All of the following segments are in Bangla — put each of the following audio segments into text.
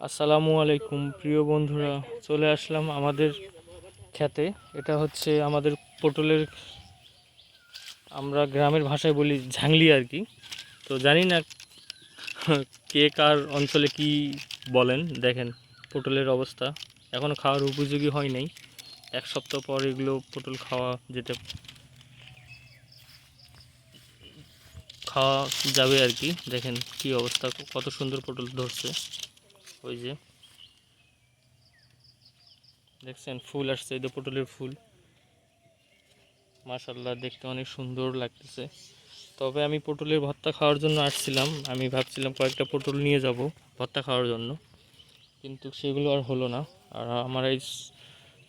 আসসালামু আলাইকুম প্রিয় বন্ধুরা, চলে আসলাম আমাদের খেতে। এটা হচ্ছে আমাদের পটলের, আমরা গ্রামের ভাষায় বলি ঝাংলি আর কি। তো জানি না কে কার অঞ্চলে কি বলেন। দেখেন পটলের অবস্থা, এখনও খাওয়ার উপযোগী হয় নাই। এক সপ্তাহ পর এগুলো পটল খাওয়া যাবে আর কি। দেখেন কি অবস্থা, কত সুন্দর পটল ধরছে। ওই যে দেখছেন ফুল আসছে, এই যে পটলের ফুল, মাশাল্লাহ দেখতে অনেক সুন্দর লাগতেছে। তবে আমি পটলের ভর্তা খাওয়ার জন্য আসছিলাম, আমি ভাবছিলাম কয়েকটা পটল নিয়ে যাব ভর্তা খাওয়ার জন্য, কিন্তু সেগুলো আর হলো না। আর আমার এই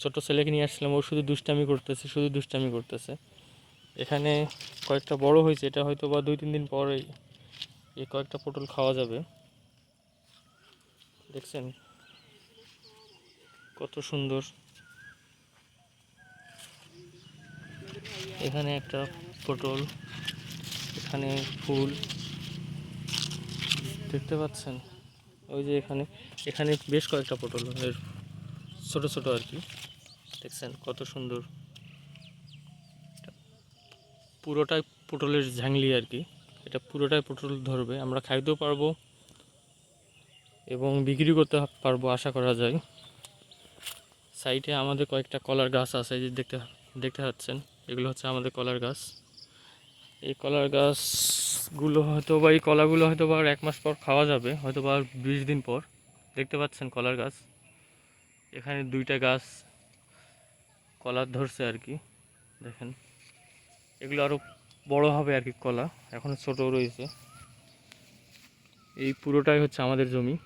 ছোটো ছেলেকে নিয়ে আসছিলাম, ও শুধু দুষ্টামি করতেছে, শুধু দুষ্টামি করতেছে। এখানে কয়েকটা বড় হয়েছে, এটা হয়তো বা 2-3 দিন পরে এই কয়েকটা পটল খাওয়া যাবে। দেখছেন কত সুন্দর। এখানে একটা পটল, এখানে ফুল দেখতে পাচ্ছেন। ওই যে এখানে এখানে বেশ কয়েকটা পটল এর ছোট ছোট আর কি। দেখছেন কত সুন্দর, পুরোটাই পটলের ঝাংলি আর কি। এটা পুরোটাই পটল ধরবে, আমরা খাইতেও পারবো এবং বিক্রি করতে পারবো আশা করা যায়। সাইডে আমাদের কয়েকটা কলার গাছ আছে, যে দেখতে দেখতে পাচ্ছেন, এগুলো হচ্ছে আমাদের কলার গাছ। এই কলার গাছগুলো হয়তো বা, এই কলাগুলো হয়তো বা আর 1 মাস পর খাওয়া যাবে, হয়তো বা আর 20 দিন পর। দেখতে পাচ্ছেন কলার গাছ, এখানে 2টা গাছ কলার ধরছে আর কি। দেখেন এগুলো আরও বড় হবে আর কি, কলা এখনও ছোট রয়েছে। এই পুরোটাই হচ্ছে আমাদের জমি।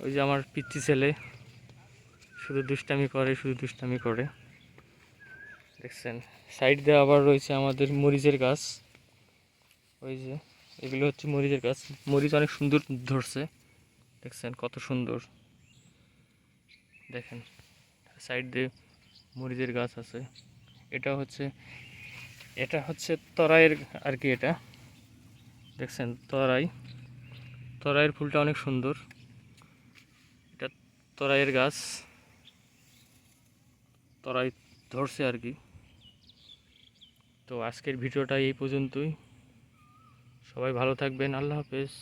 ওই যে আমার পিচ্চি ছেলে শুধু দুষ্টামি করে, শুধু দুষ্টামি করে। দেখছেন সাইড দিয়ে আবার রয়েছে আমাদের মরিচের গাছ। ওই যে এগুলো হচ্ছে মরিচের গাছ, মরিচ অনেক সুন্দর ধরছে। দেখছেন কত সুন্দর। দেখেন সাইড দিয়ে মরিচের গাছ আছে। এটা হচ্ছে এটা হচ্ছে তরাইয়ের আর কি। এটা দেখছেন তরাই, তরাইয়ের ফুলটা অনেক সুন্দর। এটা তরাইয়ের গাছ, তরাই ধরছে আর কি। তো আজকের ভিডিওটা এই পর্যন্তই। সবাই ভালো থাকবেন, আল্লাহ হাফেজ।